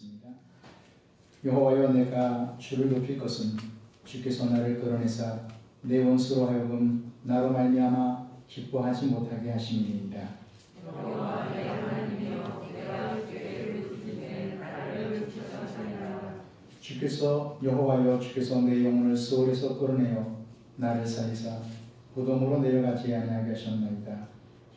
기도하겠습니다. 여호와여, 내가 주를 높일 것은 주께서 나를 끌어내사 내 원수로 하여금 나로 말미암아 기뻐하지 못하게 하심이니이다. 여호와 내 하나님이여, 내가 주의 부르심에 나를 지켜주시니라. 여호와여, 주께서 내 영혼을 스올에서 끌어내어 나를 살리사 무덤으로 내려가지 아니하게 하셨나이다.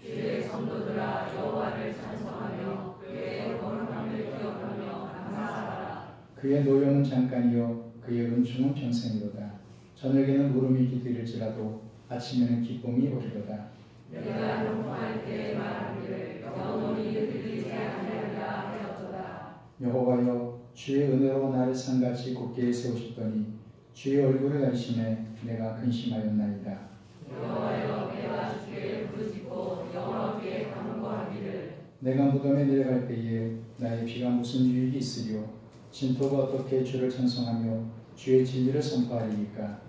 주의 성도들아, 여호와를 찬송하며 그의 거룩함을 기억하며 감사하라. 그의 노염은 잠깐이요 그의 은총은 평생이로다. 저녁에는 울음이 깃들일지라도 아침에는 기쁨이 오리로다. 내가 용서할 때 말하기를 영원히 들리지 아니하리라 하였도다. 여호와여, 주의 은혜로 나를 산같이 굳게 세우셨더니 주의 얼굴을 가리심에 내가 근심하였나이다. 여호와여, 내가 주의 부르짖고 여호와께 간구하기를 내가 무덤에 내려갈 때에 나의 피가 무슨 유익이 있으리요? 진토가 어떻게 주를 찬송하며 주의 진리를 선포하리이까?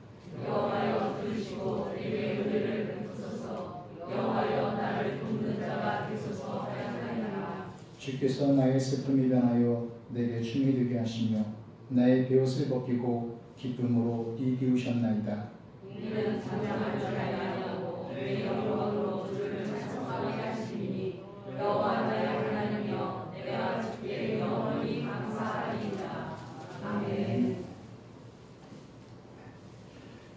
여호와여, 들으시고 내게 은혜를 베푸소서. 여호와여, 나를 돕는 자가 되소서 하였나이다. 주께서 나의 슬픔이 변하여 내게 춤이 되게 하시며 나의 베옷을 벗기고 기쁨으로 띠비우셨나이다. 이는 잠잠할 줄 아니하고 내 영광으로 주를 찬송하게 하시니 여호와 나의 하나님이여, 내가 주께 영원히 감사하리이다. 아멘.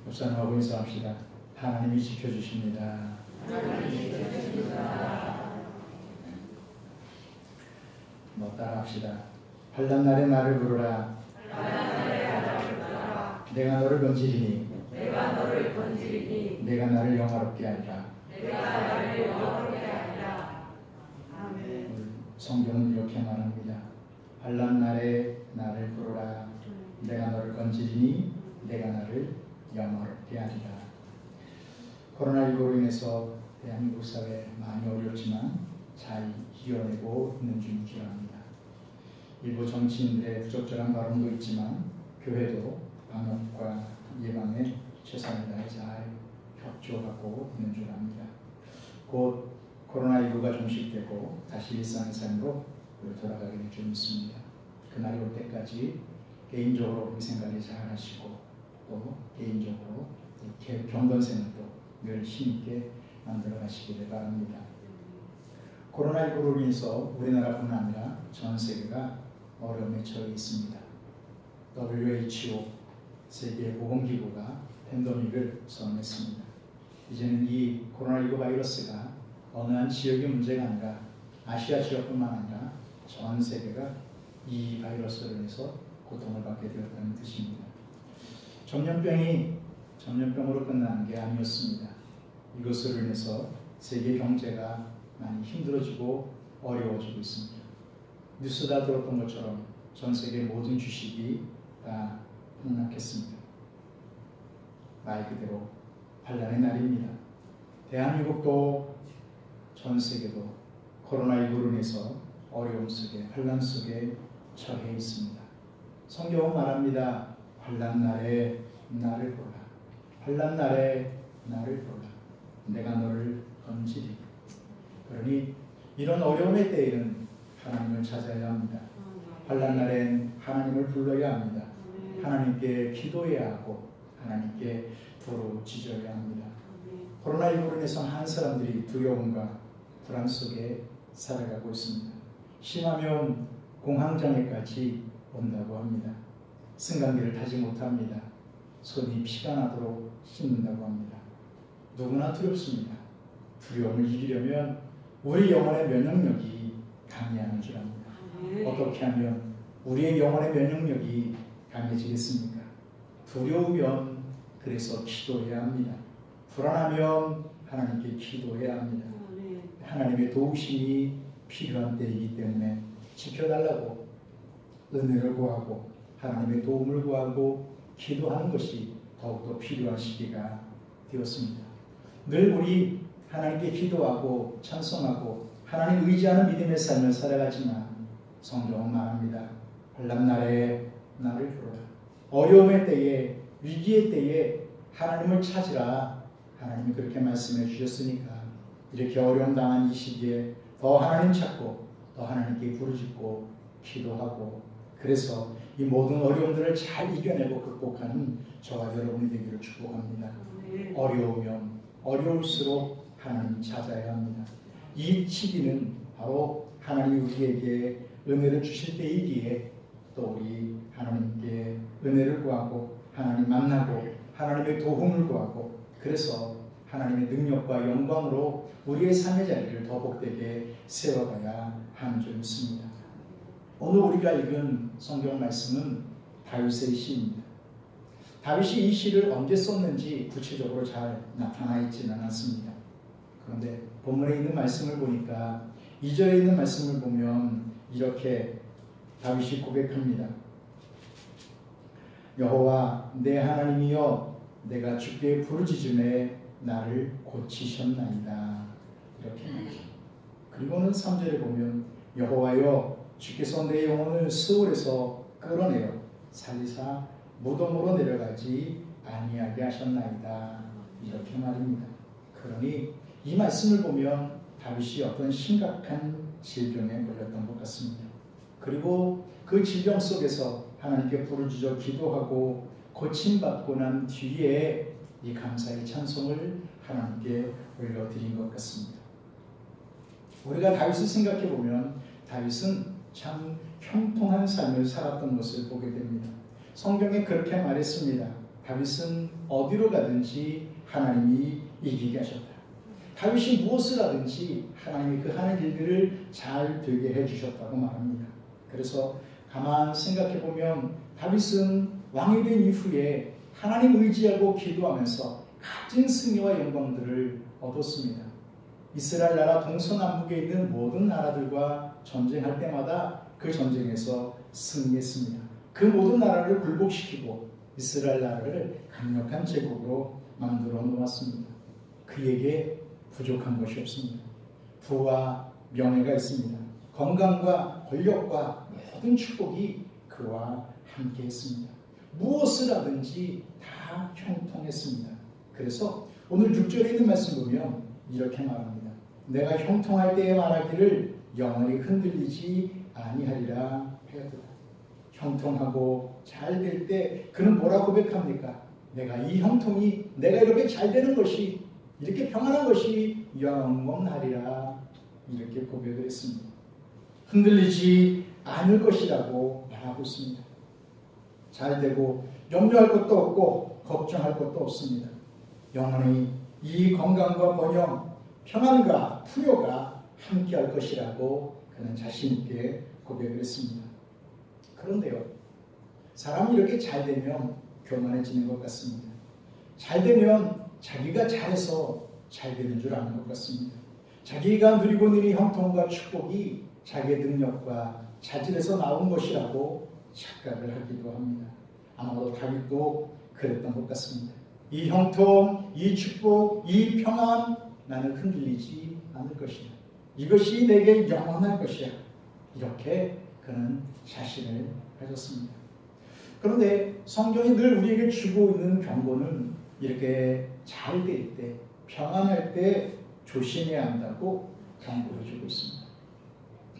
목사님하고 인사합시다. 하나님이 지켜주십니다. 하나님이 지켜주십니다. 따라합시다. 환난 날에 나를 부르라. 내가 너를 건지리니. 내가 너를 건지리니. 내가 나를 영화롭게 하리라. 내가 나를 영화롭게 하리라. 아멘. 성경은 이렇게 말합니다. 환난 날에 나를 부르라. 내가 너를 건지리니. 내가 나를 영화롭게 하리라. 코로나19로 인해서 대한민국 사회 많이 어렵지만 잘 이겨내고 있는 줄 기억합니다. 일부 정치인들의 부적절한 발언도 있지만 교회도 방역과 예방에 최선을 다해 잘 협조하고 있는 줄 압니다. 곧 코로나19가 종식되고 다시 일상의 삶으로 돌아가게 될 줄 믿습니다. 그날이 올 때까지 개인적으로 생각을 잘 하시고 또 개인적으로 경건 생활도 늘 힘있게 만들어 가시기를 바랍니다. 코로나19로 인해서 우리나라뿐 아니라 전 세계가 어려움에 처해 있습니다. WHO 세계보건기구가 팬데믹을 선언했습니다. 이제는 이 코로나19 바이러스가 어느 한 지역의 문제가 아니라 아시아 지역뿐만 아니라 전 세계가 이 바이러스로 인해서 고통을 받게 되었다는 뜻입니다. 전염병으로 끝나는 게 아니었습니다. 이것으로 인해서 세계 경제가 많이 힘들어지고 어려워지고 있습니다. 뉴스 다 들었던 것처럼 전 세계 모든 주식이 다 폭락했습니다. 말 그대로 환난의 날입니다. 대한민국도 전 세계도 코로나19로 인해서 어려움 속에 환난 속에 처해 있습니다. 성경은 말합니다. 환난 날에 나를 보라. 환난 날에 나를 보라. 내가 너를 건지리. 그러니 이런 어려움의 때에는 하나님을 찾아야 합니다. 환난 날엔 하나님을 불러야 합니다. 하나님께 기도해야 하고 하나님께 부르짖어야 합니다. 코로나19로 인해서 많은 사람들이 두려움과 불안 속에 살아가고 있습니다. 심하면 공황장애까지 온다고 합니다. 승강기를 타지 못합니다. 손이 피가 나도록 씻는다고 합니다. 누구나 두렵습니다. 두려움을 이기려면 우리 영혼의 면역력이 강해야 하는 줄 압니다. 어떻게 하면 우리의 영혼의 면역력이 강해지겠습니까? 두려우면 그래서 기도해야 합니다. 불안하면 하나님께 기도해야 합니다. 하나님의 도우심이 필요한 때이기 때문에 지켜달라고 은혜를 구하고 하나님의 도움을 구하고 기도하는 것이 더욱더 필요한 시기가 되었습니다. 늘 우리 하나님께 기도하고 찬송하고 하나님 의지하는 믿음의 삶을 살아가지만 성경은 말합니다. 환난 날에 나를 부르라. 어려움의 때에 위기의 때에 하나님을 찾으라. 하나님이 그렇게 말씀해 주셨으니까 이렇게 어려움 당한 이 시기에 더 하나님 찾고 더 하나님께 부르짖고 기도하고 그래서 이 모든 어려움들을 잘 이겨내고 극복하는 저와 여러분이 되기를 축복합니다. 어려우면 어려울수록 하나님 찾아야 합니다. 이 시기는 바로 하나님이 우리에게 은혜를 주실 때이기에 또 우리 하나님께 은혜를 구하고 하나님 만나고 하나님의 도움을 구하고 그래서 하나님의 능력과 영광으로 우리의 삶의 자리를 더 복되게 세워가야 하는 줄 믿습니다. 오늘 우리가 읽은 성경 말씀은 다윗의 시입니다. 다윗이 이 시를 언제 썼는지 구체적으로 잘 나타나 있지는 않습니다. 그런데 본문에 있는 말씀을 보니까 2절에 있는 말씀을 보면 이렇게 다윗이 고백합니다. 여호와 내 하나님이여 내가 주께 부르짖음에 나를 고치셨나이다. 이렇게 말합니다. 그리고는 3절에 보면 여호와여 주께서 내 영혼을 스올에서 끌어내어 살리사 무덤으로 내려가지 아니하게 하셨나이다. 이렇게 말입니다. 그러니 이 말씀을 보면 다윗이 어떤 심각한 질병에 걸렸던 것 같습니다. 그리고 그 질병 속에서 하나님께 부르짖어 기도하고 고침받고 난 뒤에 이 감사의 찬송을 하나님께 올려드린 것 같습니다. 우리가 다윗을 생각해 보면 다윗은 참 형통한 삶을 살았던 것을 보게 됩니다. 성경에 그렇게 말했습니다. 다윗은 어디로 가든지 하나님이 이기게 하셨다. 다윗이 무엇을 하든지 하나님이 그 하는 일들을 잘 되게 해주셨다고 말합니다. 그래서 가만 생각해 보면 다윗은 왕이 된 이후에 하나님 의지하고 기도하면서 값진 승리와 영광들을 얻었습니다. 이스라엘 나라 동서남북에 있는 모든 나라들과 전쟁할 때마다 그 전쟁에서 승리했습니다. 그 모든 나라를 굴복시키고 이스라엘 나라를 강력한 제국으로 만들어 놓았습니다. 그에게 부족한 것이 없습니다. 부와 명예가 있습니다. 건강과 권력과 모든 축복이 그와 함께 했습니다. 무엇을 하든지 다 형통했습니다. 그래서 오늘 6절에 있는 말씀 보면 이렇게 말합니다. 내가 형통할 때에 말하기를 영원히 흔들리지 아니하리라 하였도다. 형통하고 잘 될 때 그는 뭐라 고백합니까? 내가 이 형통이 내가 이렇게 잘 되는 것이 이렇게 평안한 것이 영원하리라 이렇게 고백을 했습니다. 흔들리지 않을 것이라고 말하고 있습니다. 잘 되고 염려할 것도 없고 걱정할 것도 없습니다. 영원히 이 건강과 번영, 평안과 풍요가 함께할 것이라고 그는 자신 있게 고백을 했습니다. 그런데요, 사람이 이렇게 잘 되면 교만해지는 것 같습니다. 잘 되면 자기가 잘해서 잘 되는 줄 아는 것 같습니다. 자기가 누리고 있는 형통과 축복이 자기의 능력과 자질에서 나온 것이라고 착각을 하기도 합니다. 아마도 다윗도 그랬던 것 같습니다. 이 형통, 이 축복, 이 평안 나는 흔들리지 않을 것이다. 이것이 내게 영원할 것이야. 이렇게 그는 자신을 가졌습니다. 그런데 성경이 늘 우리에게 주고 있는 경고는 이렇게 잘 될 때, 평안할 때 조심해야 한다고 경고를 주고 있습니다.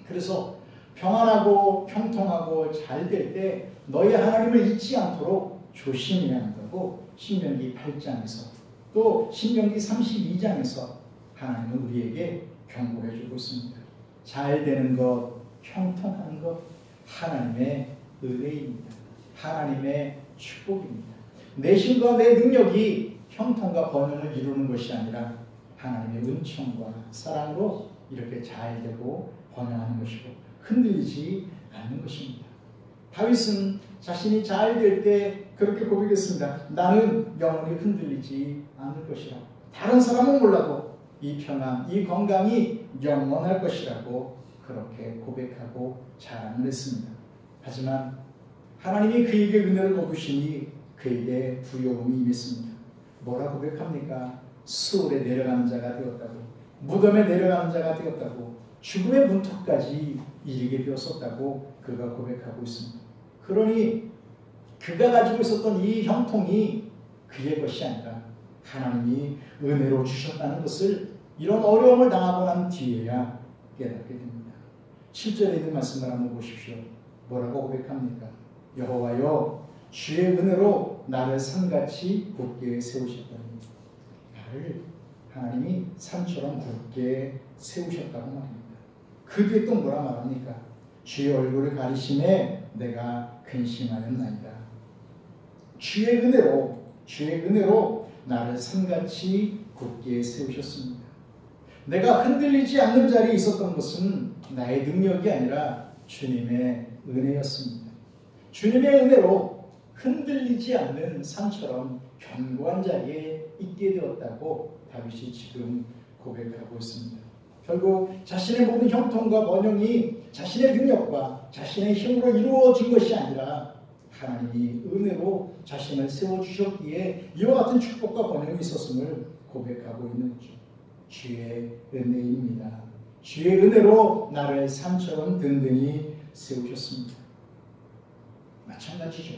그래서 평안하고 평통하고 잘 될 때 너희 하나님을 잊지 않도록 조심해야 한다고 신명기 8장에서 또 신명기 32장에서 하나님은 우리에게 경고해 주고 있습니다. 잘 되는 것, 형통한 것 하나님의 은혜입니다. 하나님의 축복입니다. 내 힘과 내 능력이 형통과 번영을 이루는 것이 아니라 하나님의 은총과 사랑으로 이렇게 잘 되고 번영하는 것이고 흔들리지 않는 것입니다. 다윗은 자신이 잘 될 때 그렇게 고백했습니다. 나는 영원히 흔들리지 않을 것이라. 다른 사람은 몰라도 이 평안, 이 건강이 영원할 것이라고 그렇게 고백하고 자랑을 했습니다. 하지만 하나님이 그에게 은혜를 거두시니 그에게 두려움이 임했습니다. 뭐라 고백합니까? 수월에 내려가는 자가 되었다고, 무덤에 내려가는 자가 되었다고, 죽음의 문턱까지 이르게 되었었다고 그가 고백하고 있습니다. 그러니 그가 가지고 있었던 이 형통이 그의 것이 아니라 하나님이 은혜로 주셨다는 것을 이런 어려움을 당하고 난 뒤에야 깨닫게 됩니다. 7절에 있는 말씀을 한번 보십시오. 뭐라고 고백합니까? 여호와여 주의 은혜로 나를 산같이 굳게 세우셨더니 나를 하나님이 산처럼 굳게 세우셨다고 말합니다. 그 뒤에 또 뭐라 말합니까? 주의 얼굴을 가리심에 내가 근심하였나이다. 주의 은혜로 나를 산같이 굳게 세우셨습니다. 내가 흔들리지 않는 자리에 있었던 것은 나의 능력이 아니라 주님의 은혜였습니다. 주님의 은혜로 흔들리지 않는 산처럼 견고한 자리에 있게 되었다고 다윗이 지금 고백하고 있습니다. 결국 자신의 모든 형통과 번영이 자신의 능력과 자신의 힘으로 이루어진 것이 아니라 하나님이 은혜로 자신을 세워주셨기에 이와 같은 축복과 번영이 있었음을 고백하고 있는 거죠. 주의 은혜입니다. 주의 은혜로 나를 산처럼 든든히 세우셨습니다. 마찬가지죠.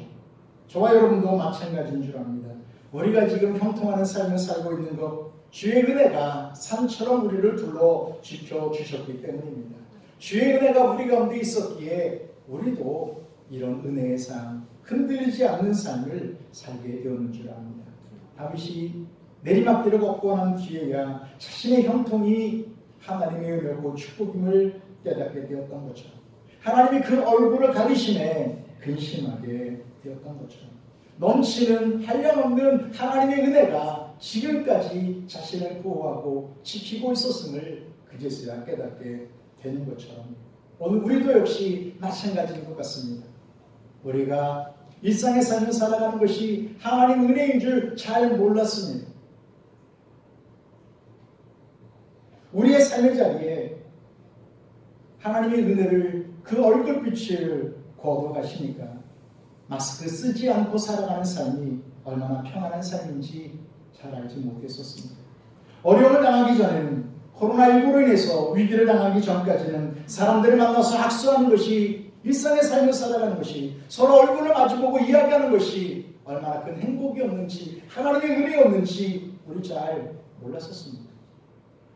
저와 여러분도 마찬가지인 줄 압니다. 우리가 지금 형통하는 삶을 살고 있는 것, 주의 은혜가 산처럼 우리를 둘러 지켜주셨기 때문입니다. 주의 은혜가 우리 가운데 있었기에 우리도 이런 은혜의 삶, 흔들리지 않는 삶을 살게 되었는 줄 압니다. 다윗이 내리막길을 걷고 난 뒤에야 자신의 형통이 하나님의 은혜고 축복임을 깨닫게 되었던 것처럼 하나님이 그 얼굴을 가리심에 근심하게 되었던 것처럼 넘치는 한량없는 하나님의 은혜가 지금까지 자신을 보호하고 지키고 있었음을 그제서야 깨닫게 되는 것처럼 오늘 우리도 역시 마찬가지인 것 같습니다. 우리가 일상의 삶을 살아가는 것이 하나님 은혜인 줄 잘 몰랐습니다. 우리의 삶의 자리에 하나님의 은혜를 그 얼굴빛을 거둬가시니까 마스크 쓰지 않고 살아가는 삶이 얼마나 평안한 삶인지 잘 알지 못했었습니다. 어려움을 당하기 전에는 코로나19로 인해서 위기를 당하기 전까지는 사람들을 만나서 악수하는 것이 일상의 삶을 살아가는 것이 서로 얼굴을 마주보고 이야기하는 것이 얼마나 큰 행복이었는지 하나님의 은혜였는지 우리 잘 몰랐었습니다.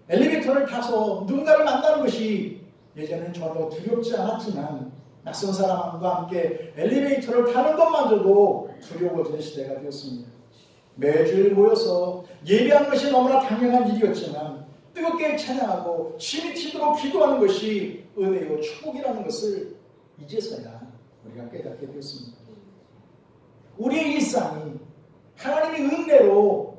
엘리베이터를 타서 누군가를 만나는 것이 예전엔 전혀 두렵지 않았지만 낯선 사람과 함께 엘리베이터를 타는 것마저도 두려워지는 시대가 되었습니다. 매주일 모여서 예배하는 것이 너무나 당연한 일이었지만 뜨겁게 찬양하고 침이 튀도록 기도하는 것이 은혜요 축복이라는 것을 이제서야 우리가 깨닫게 되었습니다. 우리의 일상이 하나님의 은혜로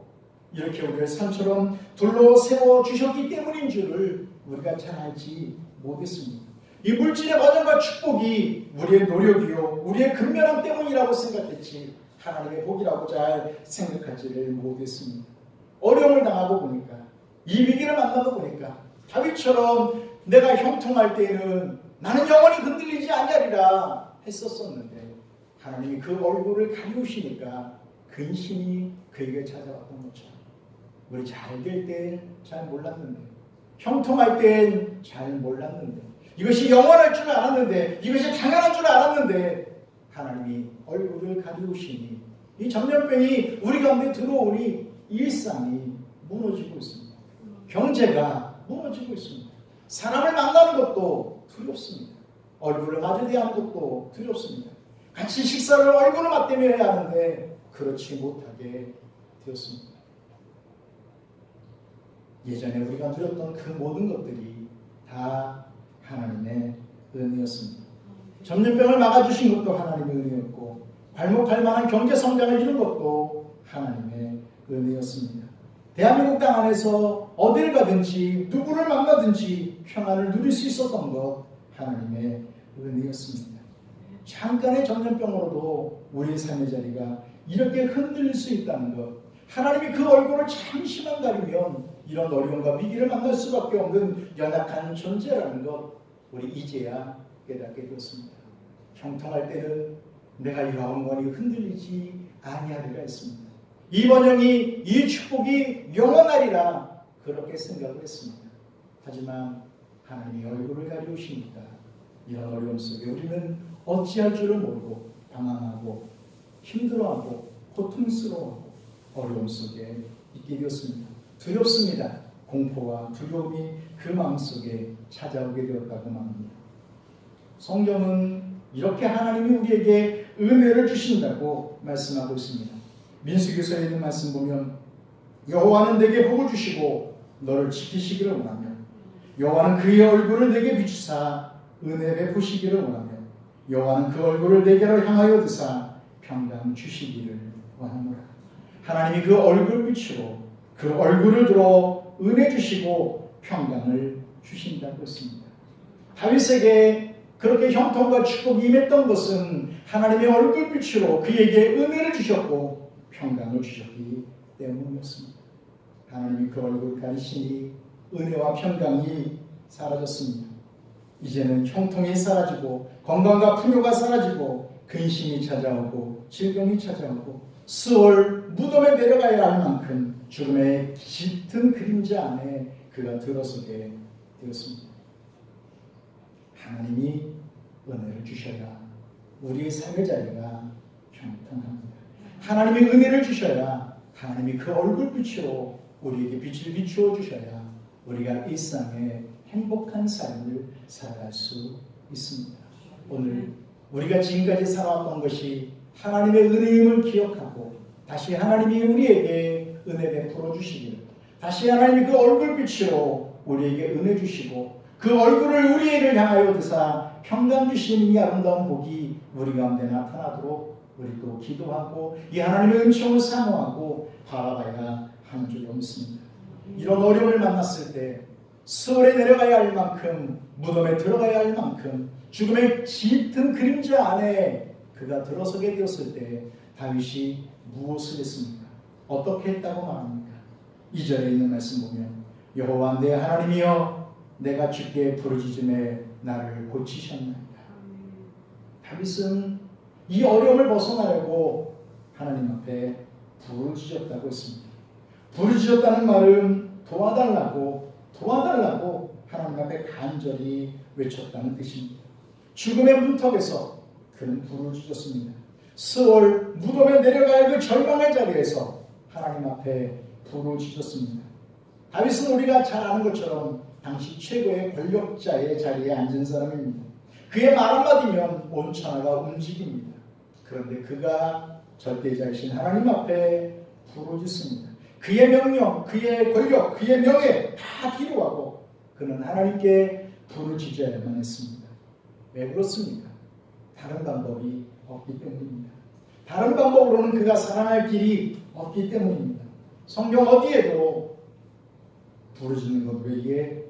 이렇게 우리를 산처럼 둘러 세워주셨기 때문인 줄을 우리가 잘 알지 못했습니다. 이 물질의 번영과 축복이 우리의 노력이요 우리의 근면함 때문이라고 생각했지 하나님의 복이라고 잘 생각하지를 못했습니다. 어려움을 당하고 보니까 이 위기를 만나고 보니까 다윗처럼 내가 형통할 때에는 나는 영원히 흔들리지 아니하리라 했었었는데 하나님이 그 얼굴을 가리우시니까 근심이 그에게 찾아왔던 것처럼 우리 잘 될 땐 잘 몰랐는데 형통할 땐 잘 몰랐는데 이것이 영원할 줄 알았는데 이것이 당연한 줄 알았는데 하나님이 얼굴을 가리우시니 이 전염병이 우리 가운데 들어오니 일상이 무너지고 있습니다. 경제가 무너지고 있습니다. 사람을 만나는 것도 두렵습니다. 얼굴을 마주대하는 것도 두렵습니다. 같이 식사를 얼굴을 맞대며 해야 하는데 그렇지 못하게 되었습니다. 예전에 우리가 누렸던 그 모든 것들이 다 하나님의 은혜였습니다. 전염병을 막아주신 것도 하나님의 은혜였고 발목할 만한 경제 성장을 이룬 것도 하나님의 은혜였습니다. 대한민국 땅 안에서 어딜 가든지 누구를 만나든지 평안을 누릴 수 있었던 것 하나님의 은혜였습니다. 잠깐의 전염병으로도 우리의 삶의 자리가 이렇게 흔들릴 수 있다는 것 하나님이 그 얼굴을 잠시만 가리면 이런 어려움과 위기를 만날 수밖에 없는 연약한 존재라는 것 우리 이제야 깨닫게 되었습니다. 형통할 때는 내가 영원히 흔들리지 아니하리라 했습니다. 이 번영이 이 축복이 영원하리라 그렇게 생각을 했습니다. 하지만 하나님이 얼굴을 가리우시니까 이런 어려움 속에 우리는 어찌할 줄을 모르고 방황하고 힘들어하고 고통스러워하고 어려움 속에 있게 되었습니다. 두렵습니다. 공포와 두려움이 그 마음속에 찾아오게 되었다고 말합니다. 성경은 이렇게 하나님이 우리에게 은혜를 주신다고 말씀하고 있습니다. 민수기서에 있는 말씀 보면 여호와는 내게 복을 주시고 너를 지키시기를 원하며 여호와는 그의 얼굴을 내게 비추사 은혜 베푸시기를 원하며 여호와는 그 얼굴을 내게로 향하여 드사 평강 주시기를 원하노라. 하나님이 그 얼굴빛으로 그 얼굴을 들어 은혜 주시고 평강을 주신다고 했습니다. 다윗에게 그렇게 형통과 축복이 임했던 것은 하나님의 얼굴빛으로 그에게 은혜를 주셨고 평강을 주셨기 때문이었습니다. 하나님이 그 얼굴 가리시니 은혜와 평강이 사라졌습니다. 이제는 형통이 사라지고 건강과 풍요가 사라지고 근심이 찾아오고 질병이 찾아오고 스올 무덤에 내려가야 할 만큼 죽음의 짙은 그림자 안에 그가 들어서게 되었습니다. 하나님이 은혜를 주셔야 우리의 삶의 자리가 평통합니다. 하나님이 은혜를 주셔야 하나님이 그 얼굴빛으로 우리에게 빛을 비추어 주셔야 우리가 일상의 행복한 삶을 살아갈 수 있습니다. 오늘 우리가 지금까지 살아왔던 것이 하나님의 은혜임을 기억하고 다시 하나님이 우리에게 은혜 베풀어 주시기를, 다시 하나님이 그 얼굴빛으로 우리에게 은혜 주시고 그 얼굴을 우리에게 향하여 드사 평강 주시는 이 아름다운 복이 우리 가운데 나타나도록 우리 또 기도하고 이 하나님의 은총을 사모하고 바라봐야 하는 줄로 믿습니다. 이런 어려움을 만났을 때 수월에 내려가야 할 만큼 무덤에 들어가야 할 만큼 죽음의 짙은 그림자 안에 그가 들어서게 되었을 때 다윗이 무엇을 했습니까? 어떻게 했다고 말합니까? 2절에 있는 말씀 보면 여호와 내 하나님이여 내가 주께 부르짖음에 나를 고치셨나이다. 다윗은 이 어려움을 벗어나려고 하나님 앞에 부르짖었다고 했습니다. 부르짖었다는 말은 도와달라고 하나님 앞에 간절히 외쳤다는 뜻입니다. 죽음의 문턱에서 그는 부르짖었습니다. 스월 무덤에 내려갈 그 절망의 자리에서 하나님 앞에 부르짖었습니다. 다윗은 우리가 잘 아는 것처럼 당시 최고의 권력자의 자리에 앉은 사람입니다. 그의 말 한마디면 온 천하가 움직입니다. 그런데 그가 절대자이신 하나님 앞에 부르짖습니다. 그의 명령, 그의 권력, 그의 명예 다 필요하고 그는 하나님께 부르짖어야만 했습니다. 왜 그렇습니까? 다른 방법이 없기 때문입니다. 다른 방법으로는 그가 살아날 길이 없기 때문입니다. 성경 어디에도 부르짖는 것 외에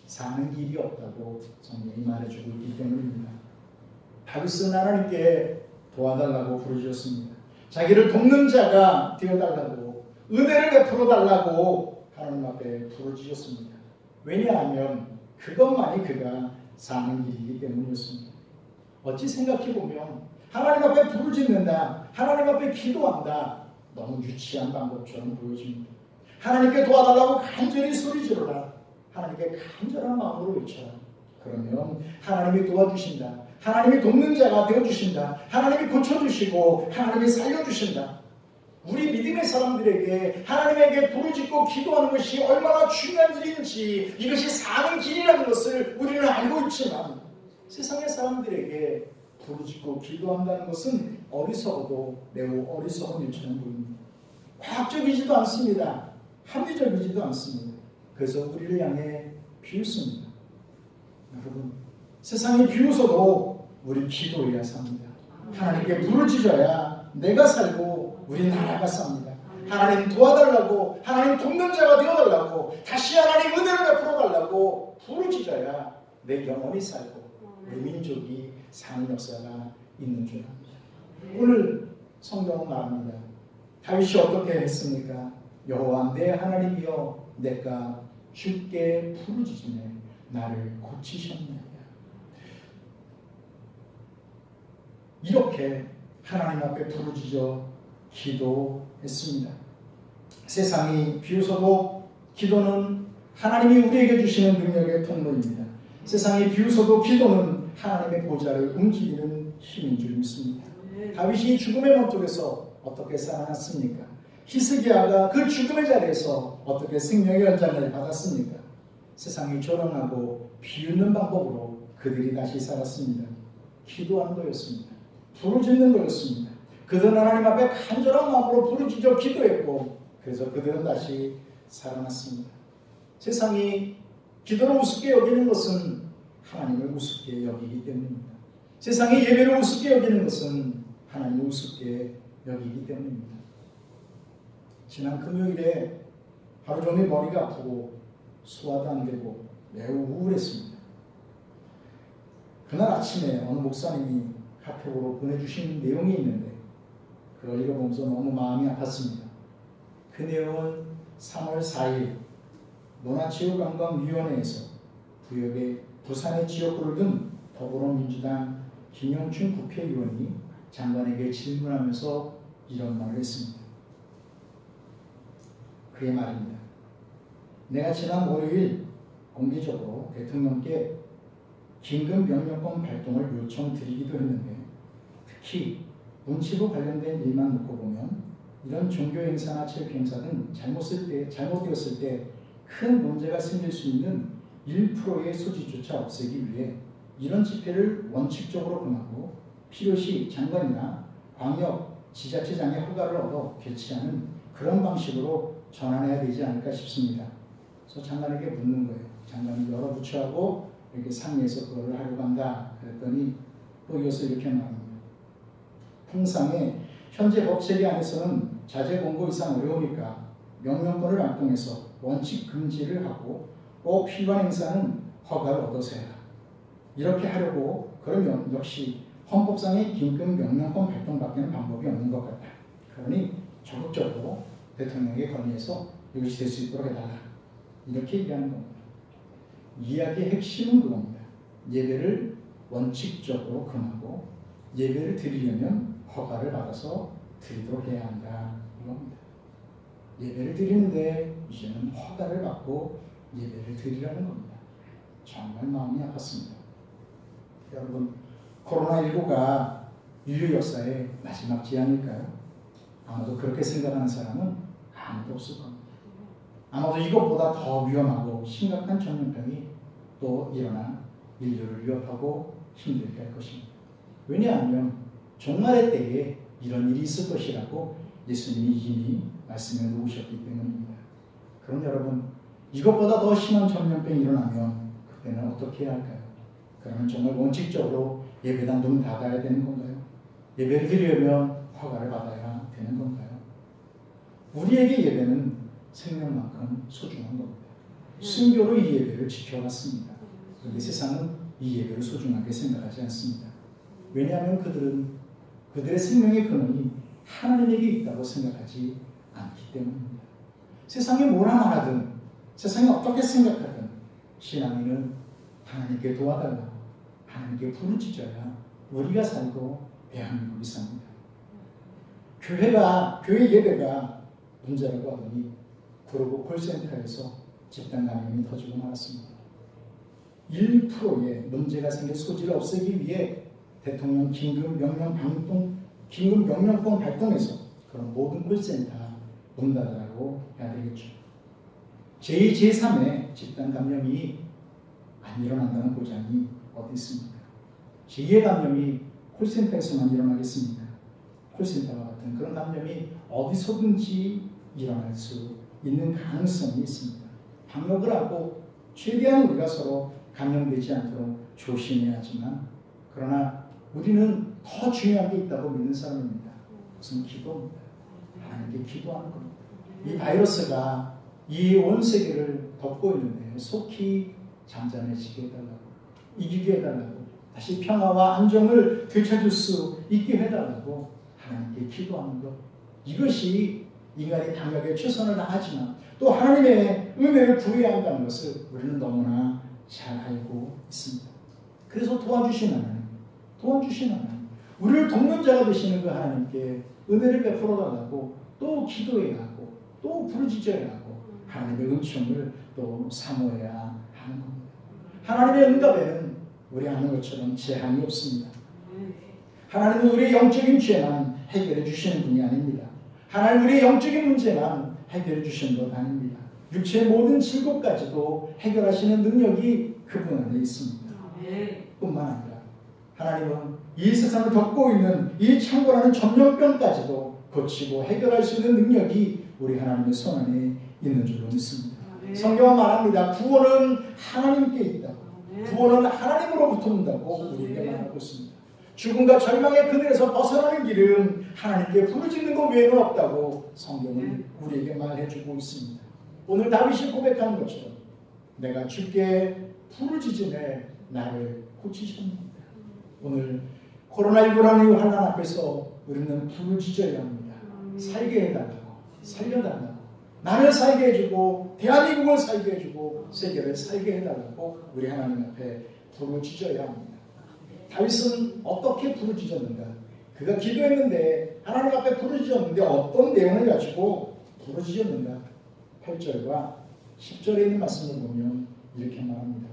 사는 길이 없다고 성경이 말해주고 있기 때문입니다. 다윗은 하나님께 도와달라고 부르짖었습니다. 자기를 돕는 자가 되어달라고, 은혜를 베풀어 달라고 하나님 앞에 부르짖었습니다. 왜냐하면 그것만이 그가 사는 길이기 때문이었습니다. 어찌 생각해보면 하나님 앞에 부르짖는다, 하나님 앞에 기도한다, 너무 유치한 방법처럼 보여집니다. 하나님께 도와달라고 간절히 소리지르라, 하나님께 간절한 마음으로 외쳐라. 그러면 하나님이 도와주신다, 하나님이 돕는 자가 되어주신다, 하나님이 고쳐주시고 하나님이 살려주신다. 우리 믿음의 사람들에게 하나님에게 부르짖고 기도하는 것이 얼마나 중요한 일인지, 이것이 사는 길이라는 것을 우리는 알고 있지만 세상의 사람들에게 부르짖고 기도한다는 것은 어리석어도 매우 어리석은 일처럼 보입니다. 과학적이지도 않습니다. 합리적이지도 않습니다. 그래서 우리를 향해 비웃습니다. 여러분, 세상이 비웃어도 우리 기도해야 삽니다. 하나님께 부르짖어야 내가 살고 우리 나라가 삽니다. 하나님 도와달라고, 하나님 돕는 자가 되어달라고, 다시 하나님 은혜를 베풀어 달라고 부르짖어야 내 영혼이 살고 우리 민족이 사는 역사가 있는 줄 압니다. 오늘 성경은 말합니다. 다윗이 어떻게 했습니까? 여호와 내 하나님이여 내가 주께 부르짖으며 나를 고치셨나이다. 이렇게 하나님 앞에 부르짖어 기도했습니다. 세상이 비웃어도 기도는 하나님이 우리에게 주시는 능력의 통로입니다. 세상이 비웃어도 기도는 하나님의 보좌를 움직이는 힘인 줄 믿습니다. 다윗이 죽음의 문턱에서 어떻게 살아났습니까? 히스기야가 그 죽음의 자리에서 어떻게 생명의 연장을 받았습니까? 세상이 조롱하고 비웃는 방법으로 그들이 다시 살았습니다. 기도하는 거였습니다. 부르짖는 거였습니다. 그들은 하나님 앞에 간절한 마음으로 부르짖어 기도했고 그래서 그들은 다시 살아났습니다. 세상이 기도를 우습게 여기는 것은 하나님을 우습게 여기기 때문입니다. 세상이 예배를 우습게 여기는 것은 하나님을 우습게 여기기 때문입니다. 지난 금요일에 하루 종일 머리가 아프고 소화도 안 되고 매우 우울했습니다. 그날 아침에 어느 목사님이 카톡으로 보내주신 내용이 있는데 그걸 읽어보면서 너무 마음이 아팠습니다. 그 내용은 3월 4일 문화체육관광위원회에서 부산의 지역구를 둔 더불어민주당 김영춘 국회의원이 장관에게 질문하면서 이런 말을 했습니다. 그의 말입니다. 내가 지난 월요일 공개적으로 대통령께 긴급명령권 발동을 요청드리기도 했는데 특히 문체부 관련된 일만 놓고 보면 이런 종교행사나 체육행사 등 잘못되었을 때 큰 문제가 생길 수 있는 1%의 소지조차 없애기 위해 이런 집회를 원칙적으로 금하고 필요시 장관이나 광역 지자체장의 허가를 얻어 개최하는 그런 방식으로 전환해야 되지 않을까 싶습니다. 그래서 장관에게 묻는 거예요. 장관이 여러 부처하고 이렇게 상의해서 그걸 하려고 한다. 그랬더니 또 이어서 이렇게 말합니다. 통상의 현재 법체계 안에서는 자제 공고 이상 어려우니까 명령권을 발동해서 원칙 금지를 하고 꼭 필요한 행사는 허가를 얻어서 해라. 이렇게 하려고 그러면 역시 헌법상의 긴급 명령권 발동밖에는 방법이 없는 것 같다. 그러니 적극적으로 대통령에게 건의해서 이것이 될 수 있도록 해달라. 이렇게 얘기하는 겁니다. 이야기의 핵심은 그겁니다. 예배를 원칙적으로 금하고 예배를 드리려면 허가를 받아서 드리도록 해야 한다. 이겁니다. 예배를 드리는데 이제는 허가를 받고 예배를 드리라는 겁니다. 정말 마음이 아팠습니다. 여러분, 코로나19가 인류 역사의 마지막 재앙일까요? 아마도 그렇게 생각하는 사람은 아무도 없을 겁니다. 아마도 이것보다 더 위험하고 심각한 전염병이 또 일어나 인류를 위협하고 힘들게 할 것입니다. 왜냐하면 종말의 때에 이런 일이 있을 것이라고 예수님이 이미 말씀해 놓으셨기 때문입니다. 그럼 여러분, 이것보다 더 심한 전염병이 일어나면 그때는 어떻게 해야 할까요? 그러면 정말 원칙적으로 예배당 문 닫아야 되는 건가요? 예배를 드리려면 허가를 받아야 되는 건가요? 우리에게 예배는 생명만큼 소중한 겁니다. 순교로 이 예배를 지켜왔습니다. 그런데 세상은 이 예배를 소중하게 생각하지 않습니다. 왜냐하면 그들의 생명의 근원이 하나님에게 있다고 생각하지 않기 때문입니다. 세상이 뭐라 말하든 세상이 어떻게 생각하든 신앙인은 하나님께 도와달라고 하나님께 부르짖어야 우리가 살고 대한민국이 삽니다. 교회 예배가 문제라고 하더니 그러고 콜센터에서 집단 감염이 터지고 말았습니다. 1%의 문제가 생길 소지를 없애기 위해 대통령 긴급명령권 발동해서 그런 모든 콜센터 문 닫으라고 해야 되겠죠. 제2, 제3의 집단 감염이 안 일어난다는 보장이 어디 있습니까? 제2의 감염이 콜센터에서만 일어나겠습니까? 콜센터와 같은 그런 감염이 어디서든지 일어날 수 있는 가능성이 있습니다. 방역을 하고 최대한 우리가 서로 감염되지 않도록 조심해야 하지만 그러나 우리는 더 중요한 게 있다고 믿는 사람입니다. 그것은 기도입니다. 하나님께 기도하는 겁니다. 이 바이러스가 이 온 세계를 덮고 있는데 속히 잠잠해지게 해달라고, 이기게 해달라고, 다시 평화와 안정을 되찾을 수 있게 해달라고 하나님께 기도하는 것. 이것이 인간이 방역에 최선을 다하지만 또 하나님의 은혜를 구해야 한다는 것을 우리는 너무나 잘 알고 있습니다. 그래서 도와주신 하나님, 우리를 돕는 자가 되시는 그 하나님께 은혜를 베풀어 달라고 또 기도해야 하고 또 부르짖어야 하고 하나님의 은총을 또 사모해야 하는 겁니다. 하나님의 응답에는 우리 아는 것처럼 제한이 없습니다. 하나님은 우리의 영적인 죄만 해결해 주시는 분이 아닙니다. 하나님 우리의 영적인 문제만 해결해 주시는 것 아닙니다. 육체의 모든 질곡까지도 해결하시는 능력이 그분 안에 있습니다. 뿐만 아니라 하나님은 이 세상을 덮고 있는 이 창고라는 전염병까지도 고치고 해결할 수 있는 능력이 우리 하나님의 손 안에 있는 줄로 믿습니다. 성경은 말합니다. 구원은 하나님께 있다고. 구원은 하나님으로부터 온다고 우리에게 말하고 있습니다. 죽음과 절망의 그늘에서 벗어나는 길은 하나님께 부르짖는 것 외에는 없다고 성경은 우리에게 말해주고 있습니다. 오늘 다윗이 고백하는 것처럼 내가 주께 부르짖음에 나를 고치셨습니다. 오늘 코로나19라는 환난 앞에서 우리는 부르짖어야 합니다. 살게 해달라고, 살려달라고, 나를 살게 해주고 대한민국을 살게 해주고 세계를 살게 해달라고 우리 하나님 앞에 부르짖어야 합니다. 다윗은 어떻게 부르짖었는가? 그가 기도했는데 하나님 앞에 부르짖었는데 어떤 내용을 가지고 부르짖었는가? 8절과 10절에 있는 말씀을 보면 이렇게 말합니다.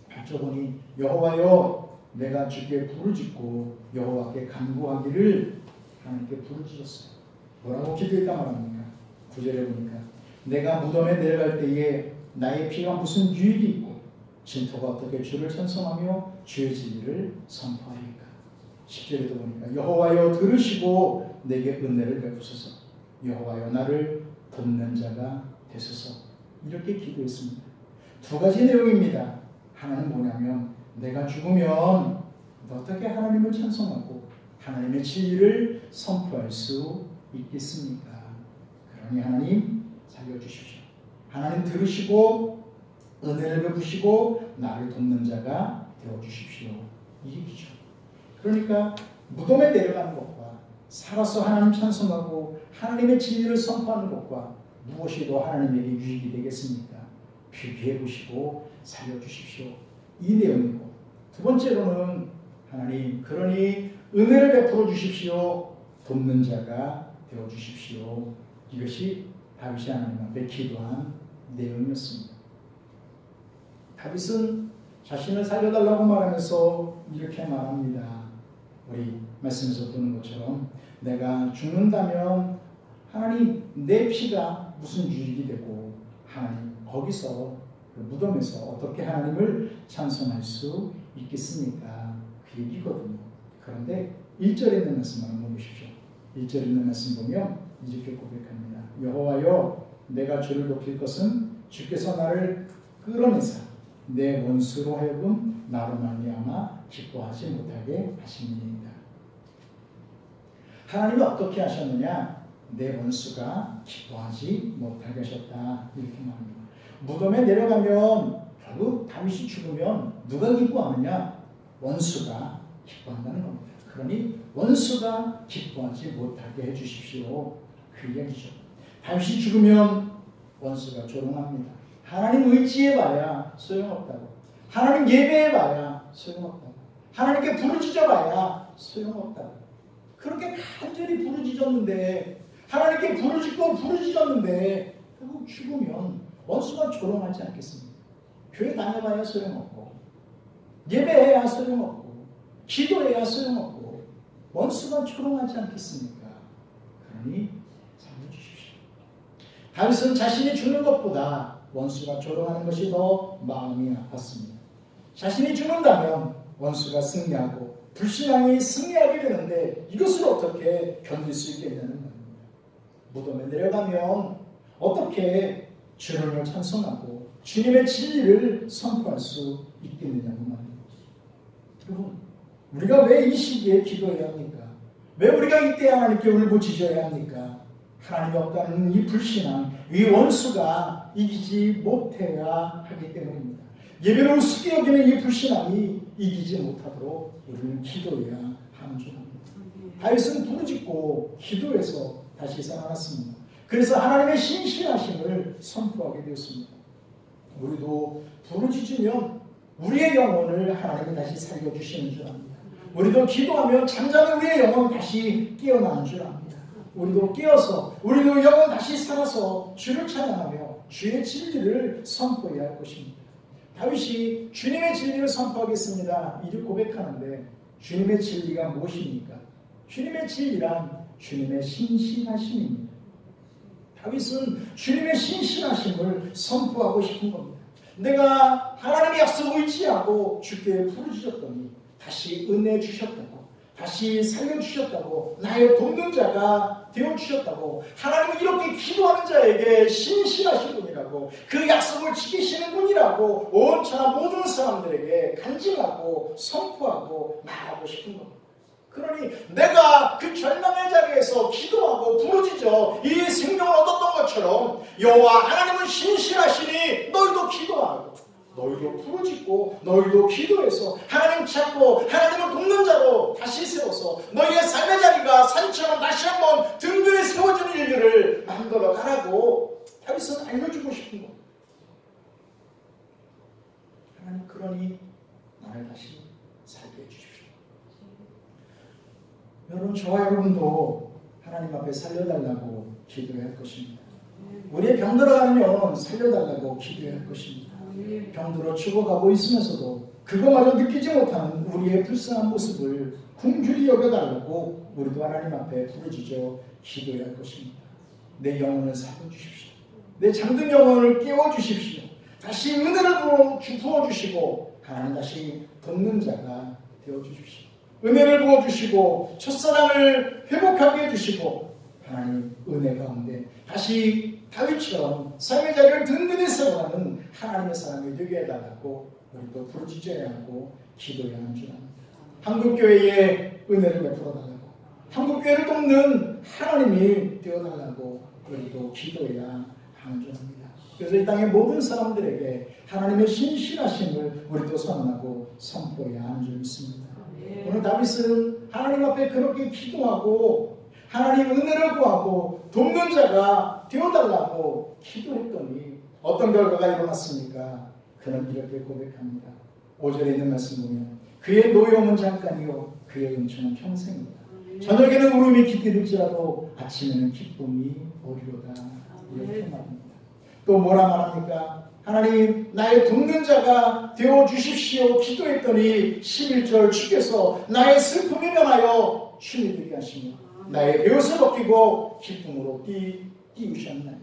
8절 보니 여호와여 내가 주께 부르짖고 여호와께 간구하기를 하나님께 부르짖었어요. 뭐라고 기도했다 말합니까? 9절에 보니까 내가 무덤에 내려갈 때에 나의 피가 무슨 유익이 있고 진토가 어떻게 주를 찬송하며 주의 진리를 선포하리까. 10절에도 보니까 여호와여 들으시고 내게 은혜를 베푸소서. 여호와여 나를 돕는 자가 되소서. 이렇게 기도했습니다. 두 가지 내용입니다. 하나는 뭐냐면 내가 죽으면 어떻게 하나님을 찬송하고 하나님의 진리를 선포할 수 있겠습니까? 그러니 하나님 살려주십시오. 하나님 들으시고 은혜를 베푸시고 나를 돕는 자가 되어주십시오. 이게 기죠. 그러니까 무덤에 내려가는 것과 살아서 하나님 찬송하고 하나님의 진리를 선포하는 것과 무엇이 더 하나님에게 유익이 되겠습니까? 비교해 보시고 살려주십시오. 이 내용이고, 두 번째로는 하나님 그러니 은혜를 베풀어 주십시오. 돕는 자가 되어 주십시오. 이것이 다윗이 하나님 앞에 기도한 내용이었습니다. 다윗은 자신을 살려달라고 말하면서 이렇게 말합니다. 우리 말씀에서 보는 것처럼 내가 죽는다면 하나님 내 피가 무슨 유익이 되고 하나님 거기서 그 무덤에서 어떻게 하나님을 찬송할 수 있겠습니까? 그 얘기거든요. 그런데 1절에 있는 말씀 한번 보십시오. 1절에 있는 말씀 보면 이렇게 고백합니다. 여호와여 내가 주를 높일 것은 주께서 나를 끌어내사 내 원수로 하여금 나로 말미암아 기뻐하지 못하게 하심이니이다. 하나님이 어떻게 하셨느냐? 내 원수가 기뻐하지 못하게 하셨다. 이렇게 말합니다. 무덤에 내려가면 결국 다윗이 죽으면 누가 기뻐하느냐? 원수가 기뻐한다는 겁니다. 그러니 원수가 기뻐하지 못하게 해주십시오. 그 이야기죠. 다윗이 죽으면 원수가 조롱합니다. 하나님 의지해봐야 소용없다고. 하나님 예배해봐야 소용없다고. 하나님께 부르짖어봐야 소용없다고. 그렇게 간절히 부르짖었는데 하나님께 부르짖었는데 결국 죽으면 원수가 조롱하지 않겠습니까? 교회 다녀봐야 소용없고 예배해야 소용없고 기도해야 소용없고 원수가 조롱하지 않겠습니까? 그러니 살려주십시오. 다윗은 자신이 죽는 것보다 원수가 조롱하는 것이 더 마음이 아팠습니다. 자신이 죽는다면 원수가 승리하고 불신앙이 승리하게 되는데 이것을 어떻게 견딜 수 있겠냐는 말입니다. 무덤에 내려가면 어떻게 주님을 찬송하고 주님의 진리를 선포할 수 있겠느냐는 말입니다. 여러분, 우리가 왜 이 시기에 기도해야 합니까? 왜 우리가 이때 하나님께 울부짖어야 합니까? 하나님이 없다는 이 불신앙, 이 원수가 이기지 못해야 하기 때문입니다. 예배를 우습게 여기는 이 불신앙이 이기지 못하도록 우리는 기도해야 하는 줄 압니다. 다윗은 부르짖고 기도해서 다시 살아났습니다. 그래서 하나님의 신실하심을 선포하게 되었습니다. 우리도 부르짖으면 우리의 영혼을 하나님이 다시 살려주시는 줄 압니다. 우리도 기도하면 잠자는 우리의 영혼 다시 깨어나는 줄 압니다. 우리도 깨어서 우리도 영혼 다시 살아서 주를 찬양하며 주의 진리를 선포해야 할 것입니다. 다윗이 주님의 진리를 선포하겠습니다. 이를 고백하는데 주님의 진리가 무엇입니까? 주님의 진리란 주님의 신실하심입니다. 다윗은 주님의 신실하심을 선포하고 싶은 겁니다. 내가 하나님의 약속을 의지하고 주께 부르짖었더니 다시 은혜 주셨다고, 다시 살려주셨다고, 나의 돕는 자가 되어주셨다고, 하나님은 이렇게 기도하는 자에게 신실하신 분이라고, 그 약속을 지키시는 분이라고 온 천하 모든 사람들에게 간증하고 선포하고 말하고 싶은 겁니다. 그러니 내가 그 절망의 자리에서 기도하고 부르짖어 이 생명을 얻었던 것처럼 여호와 하나님은 신실하시니 너희도 기도하고 너희도 부르짖고 너희도 기도해서 하나님 찾고 하나님을 돕는 자로 다시 세워서 너희의 삶의 자리가 산처럼 다시 한번 든든히 세워지는 일들을 만들어 가라고 다윗은 알려주고 싶은 겁니다. 하나님 그러니 나를 다시 살게 해주십시오. 여러분, 저와 여러분도 하나님 앞에 살려달라고 기도해야 할 것입니다. 우리의 병들어가는 영혼 살려달라고 기도해야 할 것입니다. 병들어 죽어가고 있으면서도 그거마저 느끼지 못하는 우리의 불쌍한 모습을 긍휼히 여겨달라고 우리도 하나님 앞에 부르짖어 기도해야 할 것입니다. 내 영혼을 살려주십시오. 내 잠든 영혼을 깨워주십시오. 다시 은혜를 부어주시고 하나님 다시 돕는 자가 되어주십시오. 은혜를 부어주시고 첫사랑을 회복하게 해주시고 하나님 은혜 가운데 다시 다윗처럼 삶의 자리를 든든히 세워가는 하나님의 사람이 되게 해달라고 우리도 부르짖어야 하고 기도해야 하는 줄 압니다. 한국교회에 은혜를 베풀어달라고, 한국교회를 돕는 하나님이 되어달라고 우리도 기도해야 하는 줄 압니다. 그래서 이 땅의 모든 사람들에게 하나님의 신실하심을 우리도 선언하고 선포해야 하는 줄 믿습니다. 오늘 다윗은 하나님 앞에 그렇게 기도하고 하나님 은혜를 구하고 돕는 자가 되어달라고 기도했더니 어떤 결과가 일어났습니까? 그는 이렇게 고백합니다. 5절에 있는 말씀 보면 그의 노여움은 잠깐이요 그의 은총은 평생이다. 저녁에는 울음이 깃들일지라도 아침에는 기쁨이 오리로다. 이렇게 말합니다. 또 뭐라 말합니까? 하나님 나의 돕는 자가 되어주십시오 기도했더니 11절 주께서 나의 슬픔이 면하여 춤이 되게 하시며 나의 베옷을 벗기고 기쁨으로 띄우셨나이다.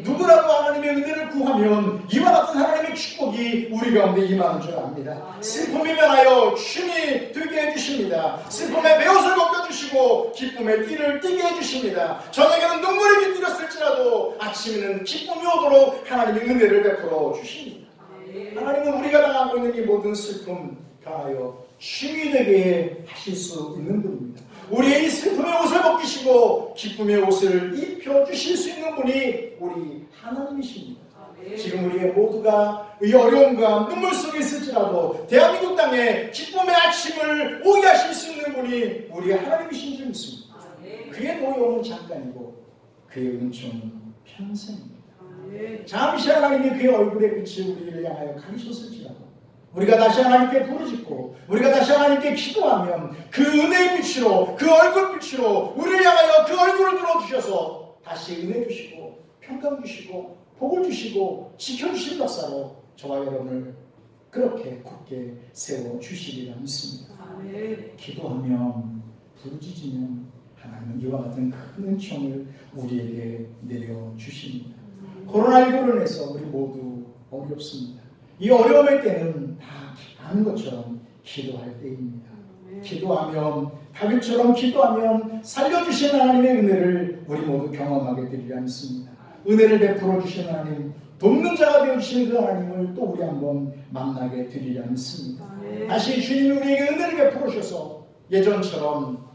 누구라도 하나님의 은혜를 구하면 이와 같은 하나님의 축복이 우리 가운데 임하는 줄 압니다. 슬픔이 면하여 춤이 되게 해주십니다. 슬픔의 베옷을 벗겨주시고 기쁨의 띠를 띠게 해주십니다. 저녁에는 눈물이 깃들었을지라도 아침에는 기쁨이 오도록 하나님의 은혜를 베풀어 주십니다. 하나님은 우리가 당하고 있는 이 모든 슬픔 가하여 춤이 되게 하실 수 있는 분입니다. 우리의 이 슬픔의 옷을 벗기시고 기쁨의 옷을 입혀주실 수 있는 분이 우리 하나님이십니다. 지금 우리의 모두가 이 어려움과 눈물 속에 있을지라도 대한민국 땅에 기쁨의 아침을 오게 하실 수 있는 분이 우리 하나님이신 줄 믿습니다. 그의 노여움은 잠깐이고 그의 은총은 평생입니다. 잠시 하나님이 그의 얼굴의 빛을 우리를 향하여 가리셨을지라도 우리가 다시 하나님께 부르짖고 우리가 다시 하나님께 기도하면 그 은혜의 빛으로 그 얼굴 빛으로 우리를 향하여 그 얼굴을 들어주셔서 다시 은혜 주시고 평강 주시고 복을 주시고 지켜주신 역사로 저와 여러분을 그렇게 굳게 세워주시리라 믿습니다. 기도하면 부르짖으면 하나님은 이와 같은 큰 은총을 우리에게 내려주십니다. 코로나19로 인해서 우리 모두 어렵습니다. 이 어려움의 때는 다 아는 것처럼 기도할 때입니다. 기도하면 다윗처럼 기도하면 살려주신 하나님의 은혜를 우리 모두 경험하게 되리라 믿습니다. 은혜를 베풀어 주신 하나님, 돕는 자가 되어주시는 그 하나님을 또 우리 한번 만나게 되리라 믿습니다. 다시 주님이 우리에게 은혜를 베풀어 주셔서 예전처럼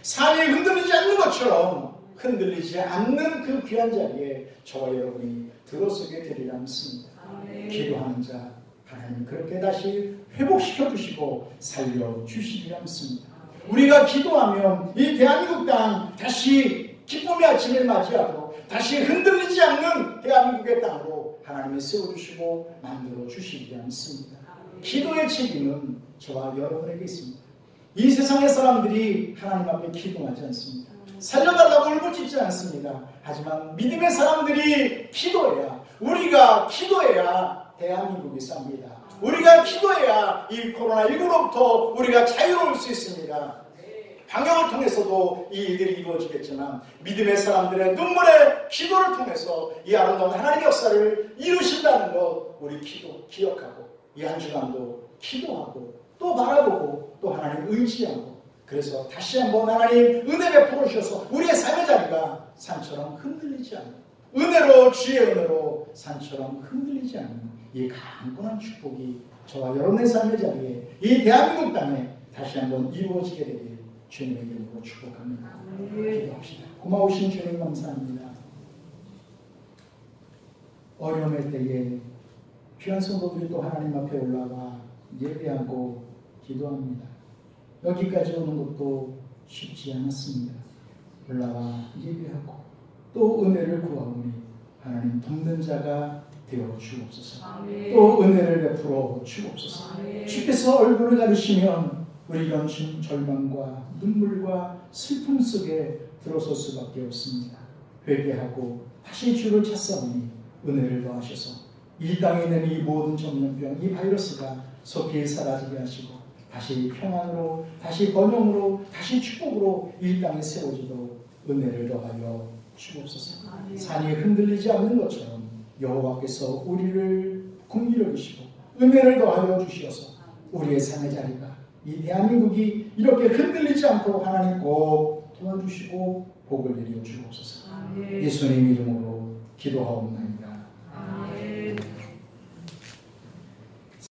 산이 흔들리지 않는 것처럼 흔들리지 않는 그 귀한 자리에 저와 여러분이 들어서게 되리라 믿습니다. 기도하는 자 하나님 그렇게 다시 회복시켜 주시고 살려 주시리라 믿습니다. 우리가 기도하면 이 대한민국 땅 다시 기쁨의 아침을 맞이하도록 다시 흔들리지 않는 대한민국의 땅으로 하나님이 세워주시고 만들어 주시리라 믿습니다. 기도의 책임은 저와 여러분에게 있습니다. 이 세상의 사람들이 하나님 앞에 기도하지 않습니다. 살려달라고 울부짖지 않습니다. 하지만 믿음의 사람들이 기도해야, 우리가 기도해야 대한민국이 삽니다. 우리가 기도해야 이 코로나19로부터 우리가 자유로울 수 있습니다. 방역을 통해서도 이 일들이 이루어지겠지만 믿음의 사람들의 눈물의 기도를 통해서 이 아름다운 하나님의 역사를 이루신다는 것 우리 기억하고 이 한 주간도 기도하고 또 바라보고 또 하나님 의지하고, 그래서 다시 한번 하나님 은혜 베풀어 주셔서 우리의 삶의 자리가 산처럼 흔들리지 않는, 은혜로 주의 은혜로 산처럼 흔들리지 않는 이 강건한 축복이 저와 여러분의 삶의 자리에, 이 대한민국 땅에 다시 한번 이루어지게 되길 주님의 이름으로 축복합니다. 기도합시다. 고마우신 주님 감사합니다. 어려움의 때에 귀한 성도들이 또 하나님 앞에 올라와 예배하고 기도합니다. 여기까지 오는 것도 쉽지 않았습니다. 올라와 예배하고 또 은혜를 구하오니 하나님 돕는 자가 되어 주옵소서. 또 은혜를 베풀어 주옵소서. 주께서 얼굴을 가리시면 우리가 절망과 눈물과 슬픔 속에 들어설 수밖에 없습니다. 회개하고 다시 주를 찾사오니 은혜를 더하셔서 이 땅에 있는 이 모든 전염병, 이 바이러스가 속히 사라지게 하시고 다시 평안으로, 다시 번영으로, 다시 축복으로 이 땅에 세워지도록 은혜를 더하여 주옵소서. 산이 흔들리지 않는 것처럼 여호와께서 우리를 긍휼히 여기시고 은혜를 더하여 주시어서 우리의 삶의 자리가, 이 대한민국이 이렇게 흔들리지 않도록 하나님 꼭 도와주시고 복을 내려 주옵소서. 예수님 이름으로 기도하옵나이다.